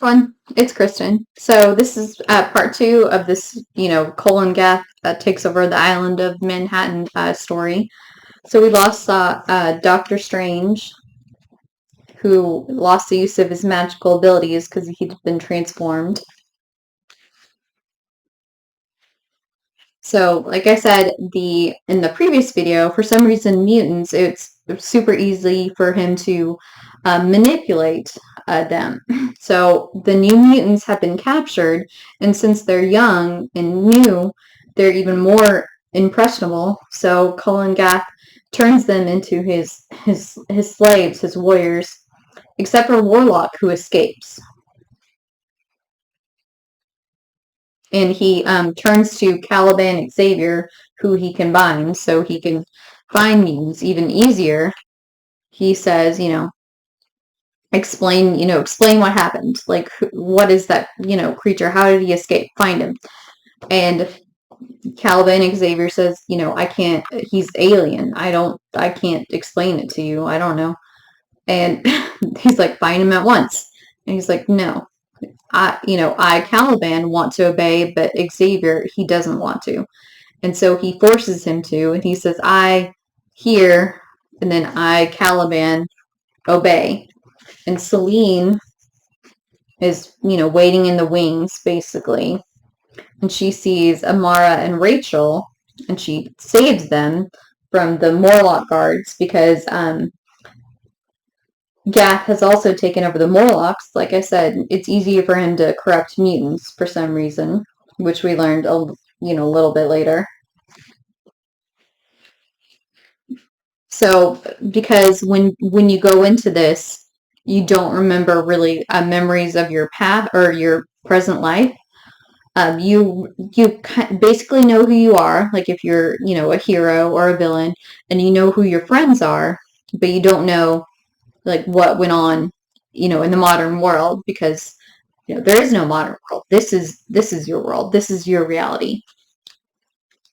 Fun. It's Kristen. So this is part two of this, Kulan Gath takes over the island of Manhattan story. So we lost Doctor Strange, who lost the use of his magical abilities because he'd been transformed. So, like I said, in the previous video, for some reason, mutants, it's super easy for him to manipulate them. So the new mutants have been captured, and since they're young and new, they're even more impressionable. So Kulan Gath turns them into his slaves, his warriors, except for Warlock, who escapes. And he turns to Caliban and Xavier, who he can bind, so he can find mutants even easier. He says, explain what happened. Like, what is that, creature? How did he escape? Find him. And Caliban and Xavier says, I can't, he's alien. I can't explain it to you. I don't know. And he's like, find him at once. And he's like, no. Caliban, want to obey, but Xavier, he doesn't want to. And so he forces him to, and he says, I hear, and then I, Caliban, obey. And Selene is, waiting in the wings, basically. And she sees Amara and Rachel, and she saves them from the Morlock guards because Gath has also taken over the Morlocks. Like I said, it's easier for him to corrupt mutants for some reason, which we learned a little bit later. So, because when you go into this, you don't remember really memories of your past or your present life. You basically know who you are, like if you're a hero or a villain, and you know who your friends are, but you don't know like what went on, in the modern world because there is no modern world. This is your world. This is your reality.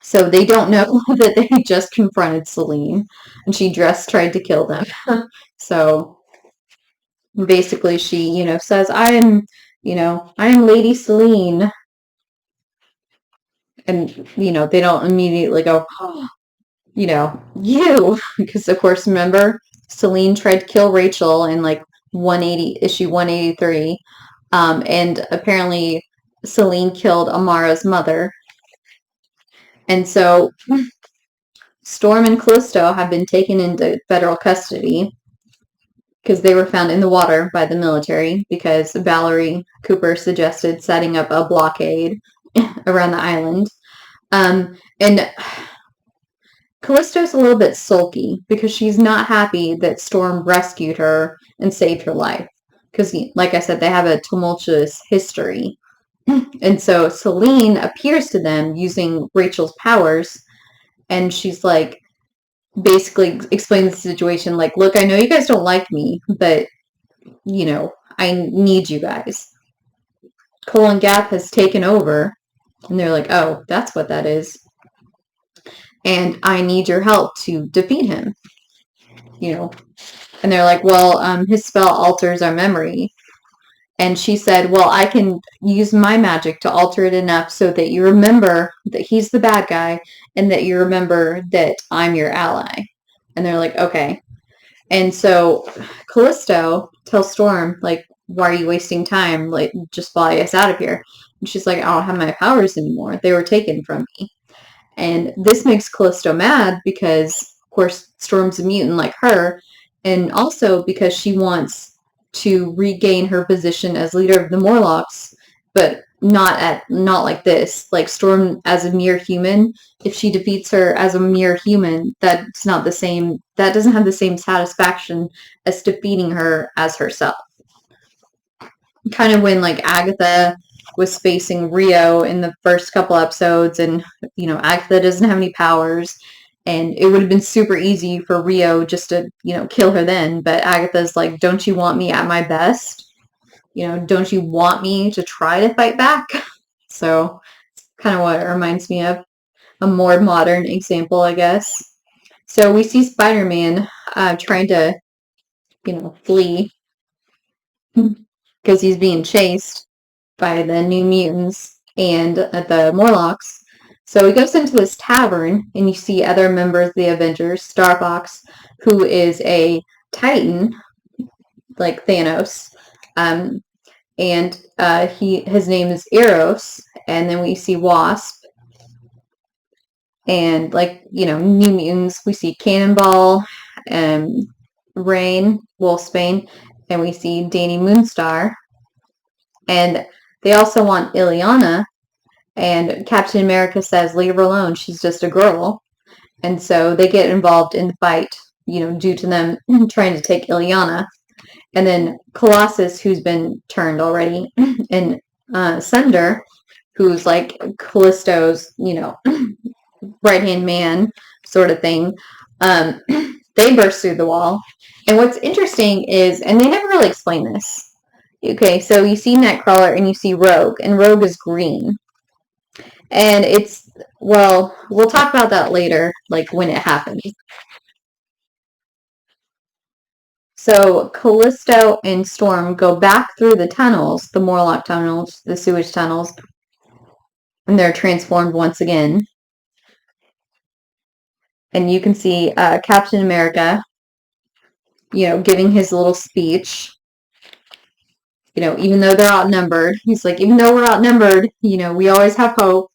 So they don't know that they just confronted Selene and she just tried to kill them. So basically she, says, I am Lady Selene. And, they don't immediately go, oh, you. Because, of course, remember, Selene tried to kill Rachel in like issue 183. And apparently Selene killed Amara's mother. And so Storm and Callisto have been taken into federal custody because they were found in the water by the military because Valerie Cooper suggested setting up a blockade around the island. And Callisto's a little bit sulky because she's not happy that Storm rescued her and saved her life. Because, like I said, they have a tumultuous history. And so Selene appears to them using Rachel's powers, and she's like, basically explains the situation like, look, I know you guys don't like me, but, I need you guys. Kulan Gath has taken over, and they're like, oh, that's what that is. And I need your help to defeat him. And they're like, well, his spell alters our memory. And she said, well, I can use my magic to alter it enough so that you remember that he's the bad guy and that you remember that I'm your ally. And they're like, okay. And so Callisto tells Storm, like, why are you wasting time? Like, just fly us out of here. And she's like, I don't have my powers anymore. They were taken from me. And this makes Callisto mad because, of course, Storm's a mutant like her. And also because she wants to regain her position as leader of the Morlocks, but not like this. Like Storm as a mere human, if she defeats her as a mere human, that's not the same. That doesn't have the same satisfaction as defeating her as herself. Kind of when like Agatha was facing Rio in the first couple episodes, and Agatha doesn't have any powers. And it would have been super easy for Rio just to, kill her then. But Agatha's like, don't you want me at my best? Don't you want me to try to fight back? So it's kind of what it reminds me of. A more modern example, I guess. So we see Spider-Man trying to, flee. because he's being chased by the New Mutants and the Morlocks. So he goes into this tavern, and you see other members of the Avengers. Starfox, who is a Titan, like Thanos, and his name is Eros. And then we see Wasp, and New Mutants. We see Cannonball, Rain, Wolfsbane, and we see Danny Moonstar. And they also want Illyana, and Captain America says, leave her alone, she's just a girl. And so they get involved in the fight, due to them trying to take Illyana. And then Colossus, who's been turned already, and Sunder, who's like Callisto's, right-hand man sort of thing, they burst through the wall. And what's interesting is, and they never really explain this, okay, so you see Nightcrawler and you see Rogue, and Rogue is green. And we'll talk about that later, like when it happens. So Callisto and Storm go back through the tunnels, the Morlock tunnels, the sewage tunnels, and they're transformed once again. And you can see Captain America, giving his little speech. Even though they're outnumbered, he's like, even though we're outnumbered, we always have hope.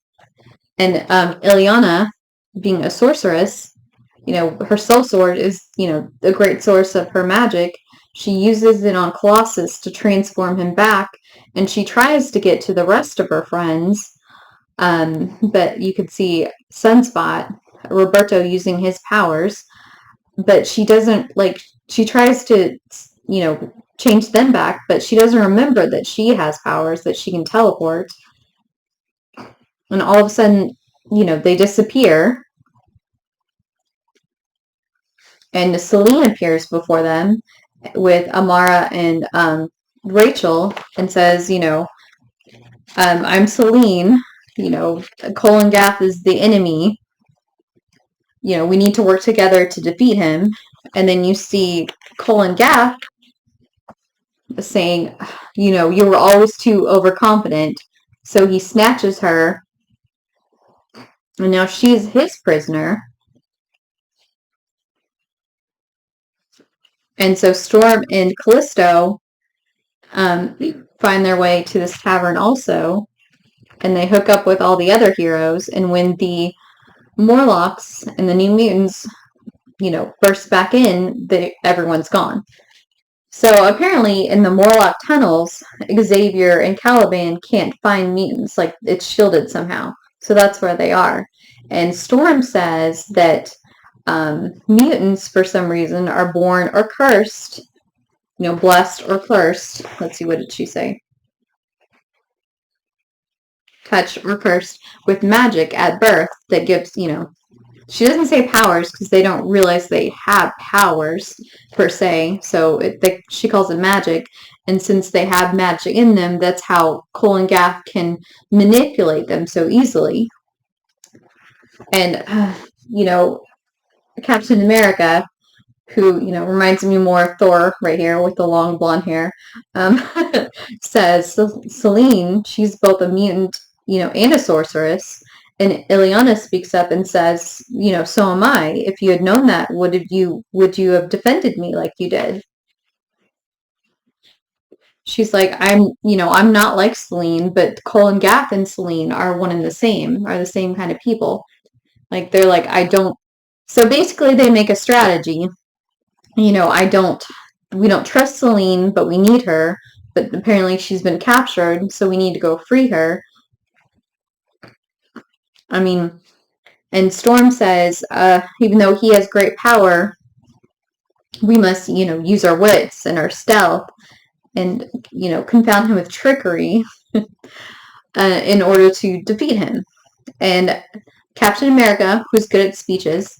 And Illyana, being a sorceress, her soul sword is, a great source of her magic. She uses it on Colossus to transform him back, and she tries to get to the rest of her friends. But you could see Sunspot, Roberto, using his powers, but she doesn't, she tries to, change them back, but she doesn't remember that she has powers, that she can teleport. And all of a sudden, they disappear. And Selene appears before them with Amara and Rachel and says, I'm Selene. Kulan Gath is the enemy. We need to work together to defeat him. And then you see Kulan Gath saying, you were always too overconfident. So he snatches her, and now she's his prisoner. And so Storm and Callisto find their way to this tavern also, and they hook up with all the other heroes. And when the Morlocks and the New Mutants, burst back in, everyone's gone. So apparently in the Morlock tunnels, Xavier and Caliban can't find mutants. Like, it's shielded somehow. So that's where they are. And Storm says that mutants, for some reason, are born or cursed, blessed or cursed. Let's see, what did she say? Touched or cursed with magic at birth that gives, she doesn't say powers because they don't realize they have powers per se. So she calls it magic. And since they have magic in them, that's how Kulan Gath can manipulate them so easily. And, Captain America, who, reminds me more of Thor right here with the long blonde hair, says Selene, she's both a mutant, and a sorceress. And Illyana speaks up and says, so am I. If you had known that, would you have defended me like you did? She's like, I'm not like Selene, but Kulan Gath and Selene are one and the same, are the same kind of people. Like, they're like, so basically they make a strategy. We don't trust Selene, but we need her. But apparently she's been captured, so we need to go free her. And Storm says, even though he has great power, we must, use our wits and our stealth and, confound him with trickery in order to defeat him. And Captain America, who's good at speeches,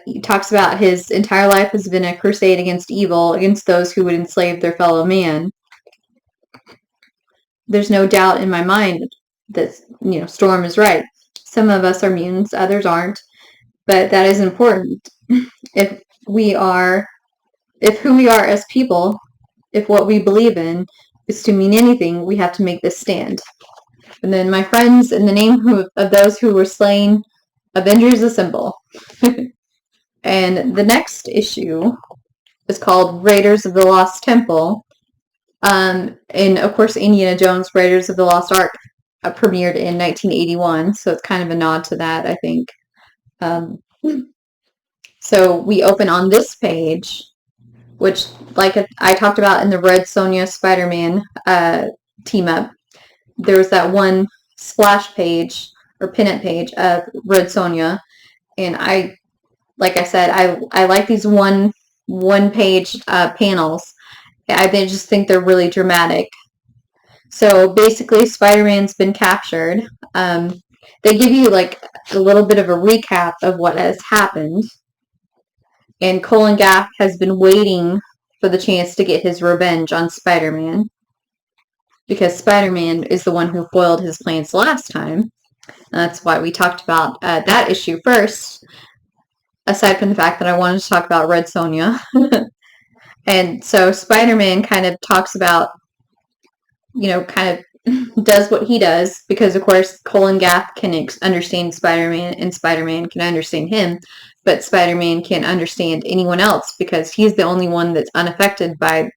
he talks about his entire life has been a crusade against evil, against those who would enslave their fellow man. There's no doubt in my mind that, Storm is right. Some of us are mutants, others aren't, but that is important. If who we are as people, if what we believe in is to mean anything, we have to make this stand. And then, my friends, in the name of those who were slain, Avengers Assemble. And the next issue is called Raiders of the Lost Temple. And of course, Indiana Jones Raiders of the Lost Ark premiered in 1981, so it's kind of a nod to that, I think. So we open on this page, which, like I talked about in the Red Sonja Spider-Man team up, there was that one splash page or pinup page of Red Sonja, and like I said, I like these one page panels. I just think they're really dramatic. So basically, Spider-Man's been captured. They give you like a little bit of a recap of what has happened. And Kulan Gath has been waiting for the chance to get his revenge on Spider-Man. Because Spider-Man is the one who foiled his plans last time. That's why we talked about that issue first. Aside from the fact that I wanted to talk about Red Sonja. And so Spider-Man kind of talks about, kind of does what he does, because of course Kulan Gath can understand Spider-Man and Spider-Man can understand him, but Spider-Man can't understand anyone else because he's the only one that's unaffected by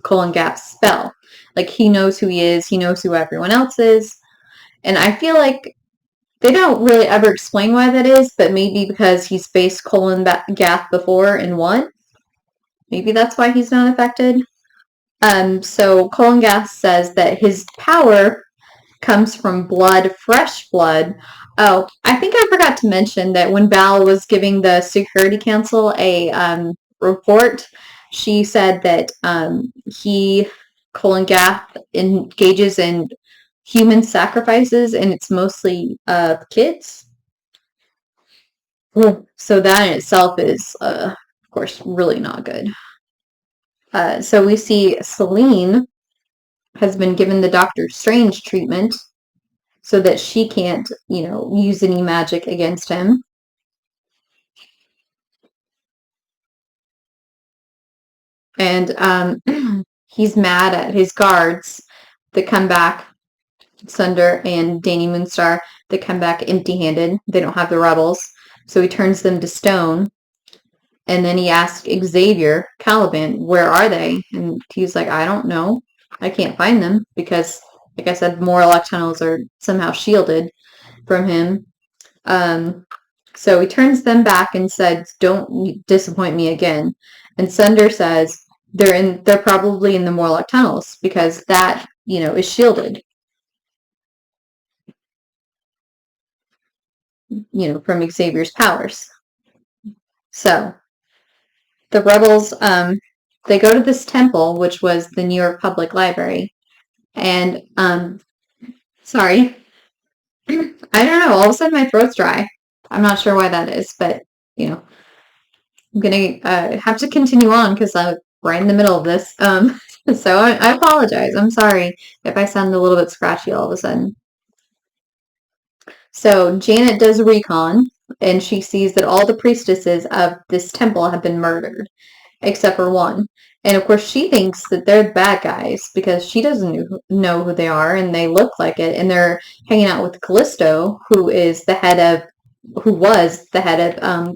Kulan Gath's spell. Like, he knows who he is, he knows who everyone else is, and I feel like they don't really ever explain why that is, but maybe because he's faced Kulan Gath before and won. Maybe that's why he's not affected. So Kulan Gath says that his power comes from blood, fresh blood. Oh, I think I forgot to mention that when Val was giving the Security Council a report, she said that Kulan Gath, engages in human sacrifices, and it's mostly kids. So that in itself is, of course, really not good. So we see Selene has been given the Doctor Strange treatment so that she can't, use any magic against him. And he's mad at his guards that come back, Sunder and Danny Moonstar, that come back empty-handed. They don't have the rebels. So he turns them to stone. And then he asks Xavier, Caliban, where are they? And he's like, I don't know. I can't find them because, like I said, Morlock tunnels are somehow shielded from him. So he turns them back and says, don't disappoint me again. And Sunder says they're probably in the Morlock tunnels because that, is shielded. From Xavier's powers. So the rebels, they go to this temple, which was the New York Public Library. And, sorry. I don't know. All of a sudden my throat's dry. I'm not sure why that is, but, I'm going to have to continue on because I'm right in the middle of this. So I apologize. I'm sorry if I sound a little bit scratchy all of a sudden. So Janet does a recon, and she sees that all the priestesses of this temple have been murdered, except for one. And of course, she thinks that they're the bad guys because she doesn't know who they are, and they look like it. And they're hanging out with Callisto, who was the head of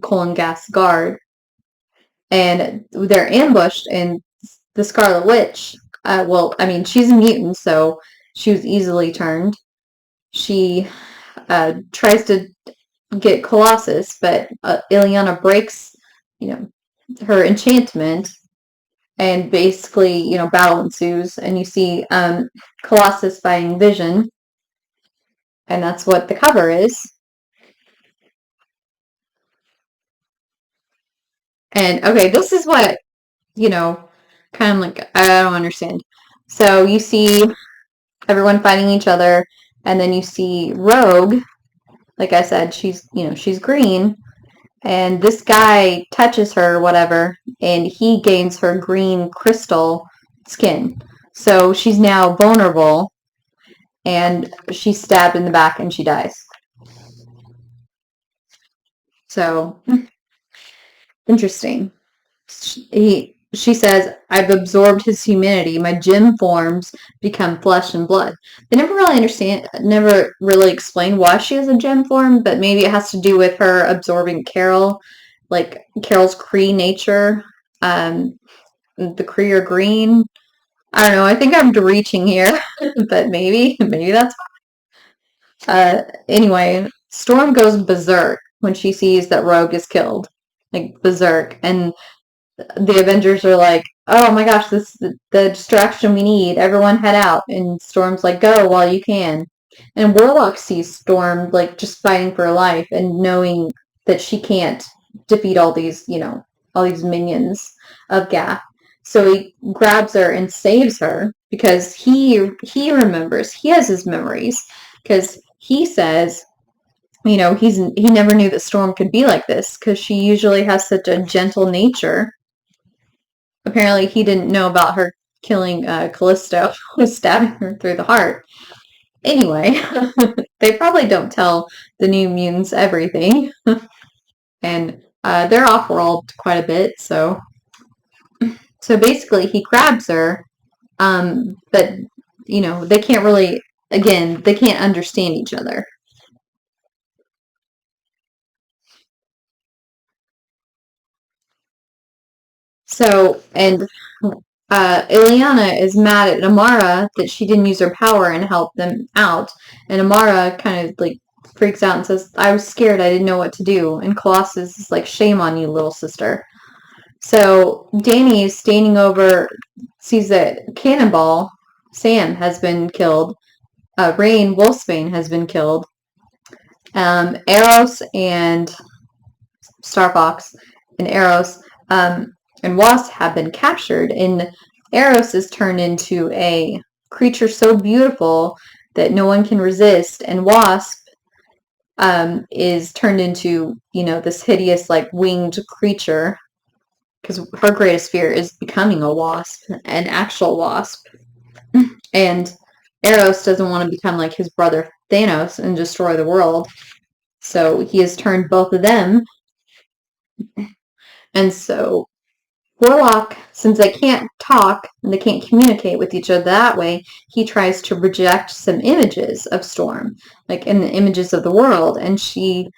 Kulan Gath's guard. And they're ambushed, and the Scarlet Witch, she's a mutant, so she was easily turned. She tries to get Colossus, but Ileana breaks, her enchantment, and basically, battle ensues, and you see Colossus fighting Vision, and that's what the cover is. And okay, this is what, kind of like, I don't understand. So you see everyone fighting each other, and then you see Rogue. Like I said, she's green, and this guy touches her, whatever, and he gains her green crystal skin. So she's now vulnerable, and she's stabbed in the back, and she dies. So, interesting. she says, I've absorbed his humanity. My gem forms become flesh and blood. They never really explain why she has a gem form, but maybe it has to do with her absorbing Carol, like Carol's Cree nature. Um, the Kree are green. I don't know. I think I'm reaching here, but maybe that's. Anyway, Storm goes berserk when she sees that Rogue is killed, like berserk, and the Avengers are like, "Oh my gosh, this is the distraction we need. Everyone head out." And Storm's like, "Go while you can." And Warlock sees Storm like just fighting for her life and knowing that she can't defeat all these minions of Gath. So he grabs her and saves her because he remembers. He has his memories because he says, he never knew that Storm could be like this because she usually has such a gentle nature. Apparently, he didn't know about her killing Callisto, stabbing her through the heart. Anyway, they probably don't tell the New Mutants everything, and they're off-world quite a bit. So basically, he grabs her, but they can't really. Again, they can't understand each other. So, and Ileana is mad at Amara that she didn't use her power and help them out. And Amara kind of like freaks out and says, I was scared. I didn't know what to do. And Colossus is like, shame on you, little sister. So Danny is standing over, sees that Cannonball, Sam, has been killed. Rain, Wolfsbane, has been killed. Eros and Starfox and Eros and Wasp have been captured, and Eros is turned into a creature so beautiful that no one can resist, and Wasp is turned into, this hideous, like, winged creature, because her greatest fear is becoming a wasp, an actual wasp. And Eros doesn't want to become like his brother Thanos and destroy the world, so he has turned both of them. And so Warlock, since they can't talk and they can't communicate with each other that way, he tries to project some images of Storm, like in the images of the world, and she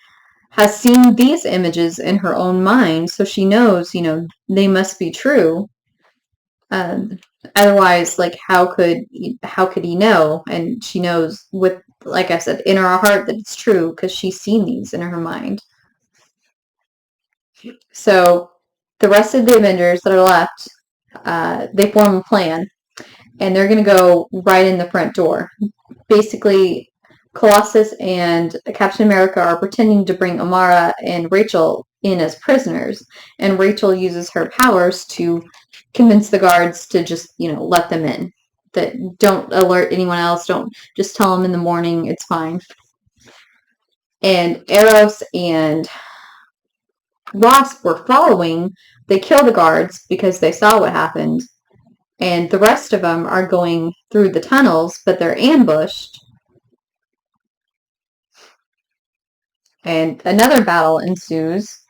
has seen these images in her own mind, so she knows, they must be true. Um, Otherwise, like, how could he know? And she knows with, like I said, in her heart that it's true because she's seen these in her mind. So the rest of the Avengers that are left, they form a plan, and they're going to go right in the front door. Basically, Colossus and Captain America are pretending to bring Amara and Rachel in as prisoners, and Rachel uses her powers to convince the guards to just, let them in. That don't alert anyone else. Don't just tell them in the morning. It's fine. And Eros and Wasp were following. They kill the guards because they saw what happened. And the rest of them are going through the tunnels, but they're ambushed. And another battle ensues.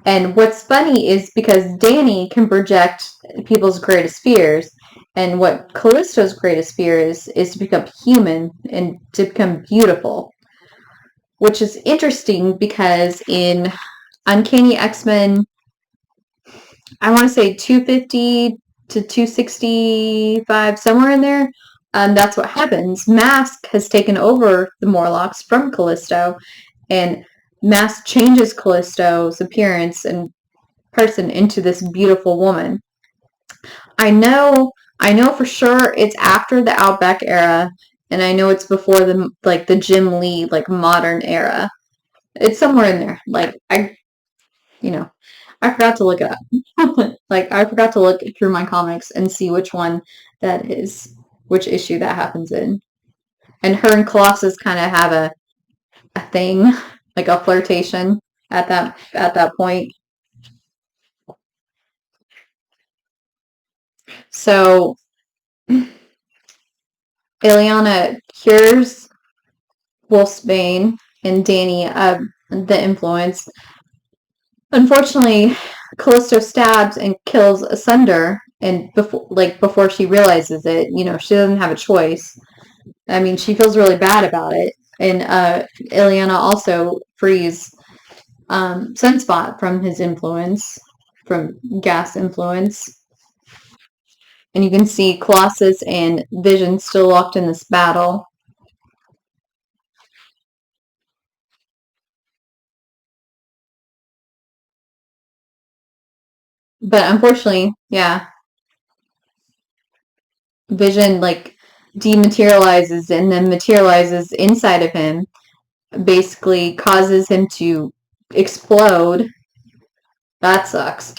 And what's funny is because Danny can project people's greatest fears, and what Callisto's greatest fear is to become human and to become beautiful. Which is interesting because in Uncanny X-Men, I want to say 250 to 265, somewhere in there, that's what happens. Mask has taken over the Morlocks from Callisto, and Mask changes Callisto's appearance and person into this beautiful woman. I know for sure it's after the Outback era, and I know it's before the Jim Lee like modern era. It's somewhere in there. Like you know, I forgot to look it up. Like I forgot to look through my comics and see which one that is, which issue that happens in. And her and Colossus kind of have a thing, like a flirtation at that point. So Ileana cures Wolfsbane and Danny of the influence. Unfortunately, Callisto stabs and kills Asunder, and before she realizes it, she doesn't have a choice. I mean, she feels really bad about it. And Ileana also frees Sunspot from his influence, from Gath's influence. And you can see Colossus and Vision still locked in this battle. But unfortunately, yeah, Vision dematerializes and then materializes inside of him, basically causes him to explode. That sucks.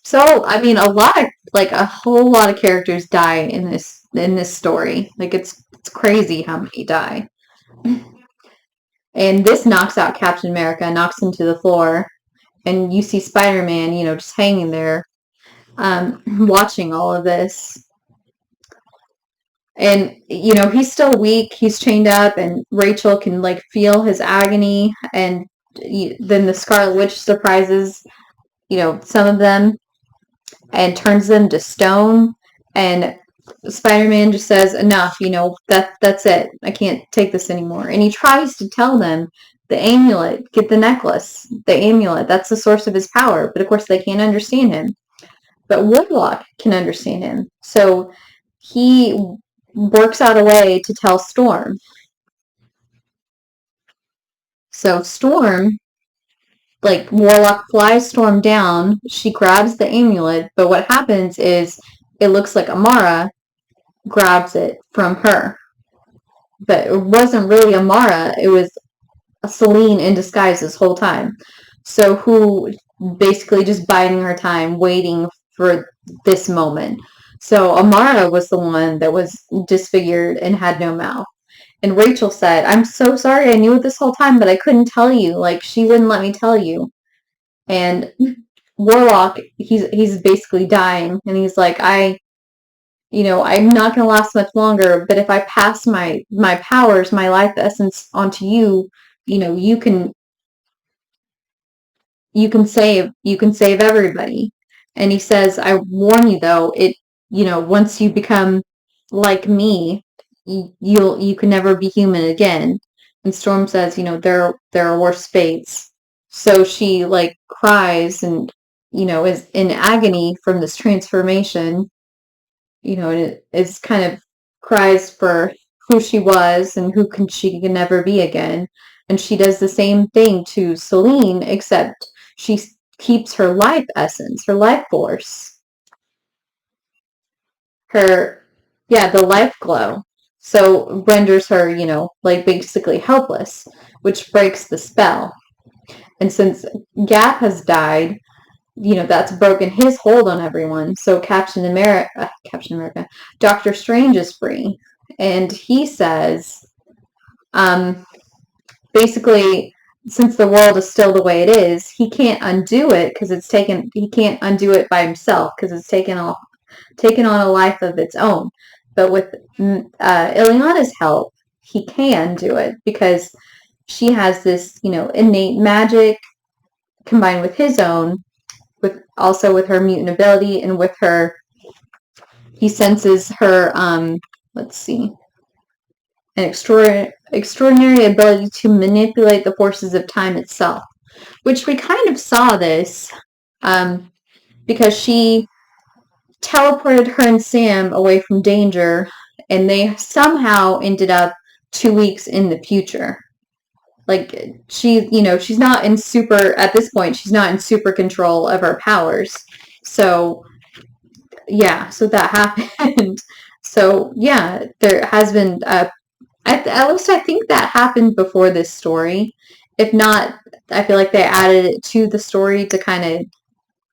So I mean, a whole lot of characters die in this story. It's crazy how many die. And this knocks out Captain America, knocks him to the floor, and you see Spider-Man, just hanging there, watching all of this. And he's still weak, he's chained up, and Rachel can feel his agony. And then the Scarlet Witch surprises some of them and turns them to stone. And Spider-Man just says, enough, that's it, I can't take this anymore. And he tries to tell them, the amulet, get the necklace, the amulet, that's the source of his power. But of course they can't understand him. But Woodlock can understand him, so he works out a way to tell Storm. So Storm, Warlock flies Storm down, she grabs the amulet, but what happens is it looks like Amara grabs it from her. But it wasn't really Amara, it was Celine in disguise this whole time. So who basically just biding her time, waiting for this moment. So Amara was the one that was disfigured and had no mouth. And Rachel said, I'm so sorry, I knew it this whole time, but I couldn't tell you. She wouldn't let me tell you. And Warlock, he's basically dying, and he's like, I'm not going to last much longer, but if I pass my powers, my life essence onto you, you can save everybody. And he says, I warn you though, once you become like me, you can never be human again. And Storm says, there are worse fates. So she cries and is in agony from this transformation, and it is kind of cries for who she was and she can never be again. And she does the same thing to Celine, except she keeps her life essence, her life force, her, yeah, the life glow. So renders her, basically helpless, which breaks the spell. And since Gath has died, that's broken his hold on everyone. So Captain America, Doctor Strange is free. And he says, basically, since the world is still the way it is, he can't undo it because he can't undo it by himself because it's taken on a life of its own. But with Ileana's help, he can do it because she has this, innate magic combined with his own, with her mutant ability, and with her, he senses her, let's see, an extraordinary ability to manipulate the forces of time itself, which we kind of saw this, because she teleported her and Sam away from danger, and they somehow ended up 2 weeks in the future. She's not in at this point, she's not in super control of her powers. So, yeah, so that happened. So, yeah, there has been, at least I think that happened before this story. If not, I feel like they added it to the story to kind of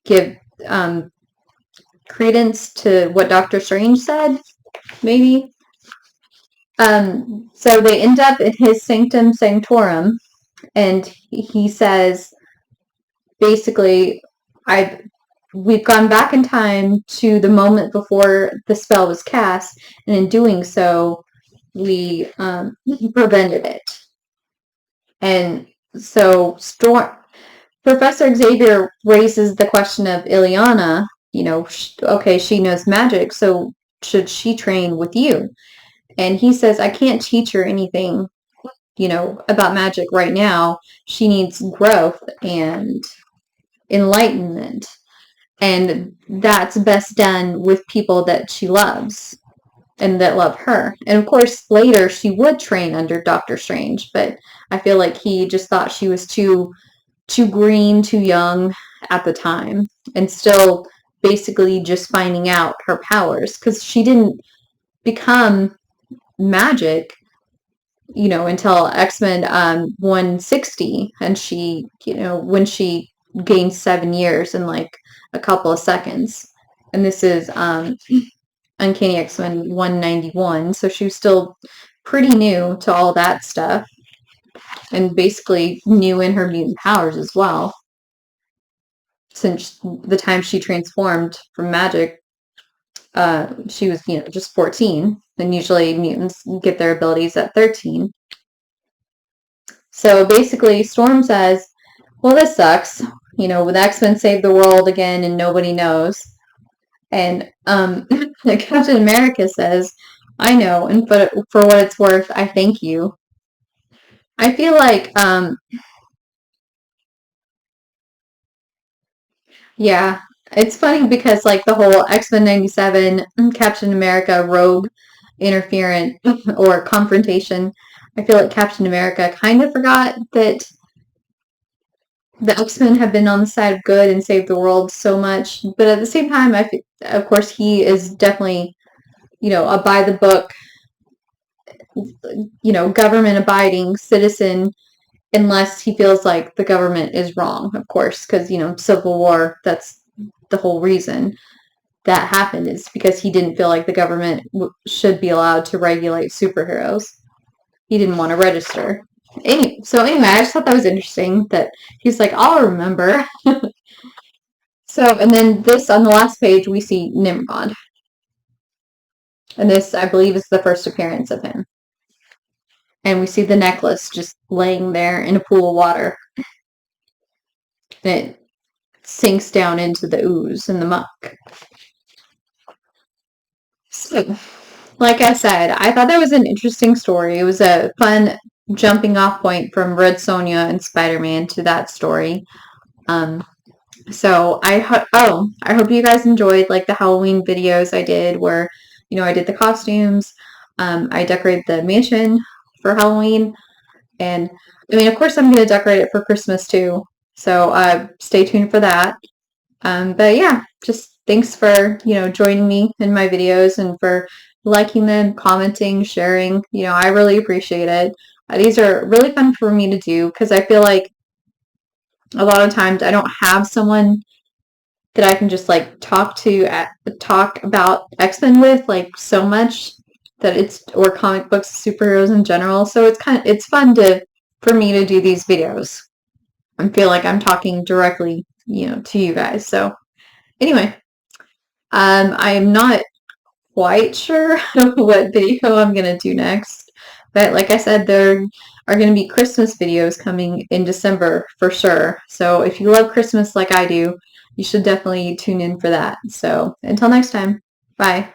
give credence to what Doctor Strange said, maybe. So they end up in his Sanctum Sanctorum, and he says, basically, we've gone back in time to the moment before the spell was cast, and in doing so, we prevented it. And so Professor Xavier raises the question of Ileana, okay, she knows magic, so should she train with you? And he says, I can't teach her anything, about magic right now. She needs growth and enlightenment. And that's best done with people that she loves and that love her. And of course, later she would train under Doctor Strange, but I feel like he just thought she was too green, too young at the time, and still basically just finding out her powers because she didn't become magic, until X-Men 160, and she, when she gained 7 years in like a couple of seconds. And this is Uncanny X-Men 191, so she was still pretty new to all that stuff, and basically new in her mutant powers as well, since the time she transformed from magic, she was, just 14, and usually mutants get their abilities at 13. So basically, Storm says, well, this sucks. With X-Men save the world again and nobody knows. And Captain America says, I know, and for what it's worth, I thank you. I feel like, yeah, it's funny because like the whole X-Men 97, Captain America rogue interference or confrontation, I feel like Captain America kind of forgot that the X-Men have been on the side of good and saved the world so much. But at the same time, of course, he is definitely, a by the book, government abiding citizen, unless he feels like the government is wrong, of course, because, Civil War, that's the whole reason that happened, is because he didn't feel like the government should be allowed to regulate superheroes. He didn't want to register. Anyway, I just thought that was interesting that he's like, I'll remember. So, and then this, on the last page, we see Nimrod. And this, I believe, is the first appearance of him. And we see the necklace just laying there in a pool of water. And it sinks down into the ooze and the muck. So, like I said, I thought that was an interesting story. It was a fun jumping off point from Red Sonja and Spider-Man to that story. So I hope you guys enjoyed like the Halloween videos I did where, I did the costumes. I decorated the mansion for Halloween, and I mean, of course, I'm going to decorate it for Christmas too. So stay tuned for that. But yeah, just thanks for, joining me in my videos and for liking them, commenting, sharing. I really appreciate it. These are really fun for me to do because I feel like a lot of times I don't have someone that I can just like talk about X-Men with like so much that or comic books, superheroes in general. So it's fun for me to do these videos and feel like I'm talking directly, to you guys. So anyway, I'm not quite sure what video I'm gonna do next, but like I said, there are going to be Christmas videos coming in December for sure. So if you love Christmas like I do, you should definitely tune in for that. So until next time, bye.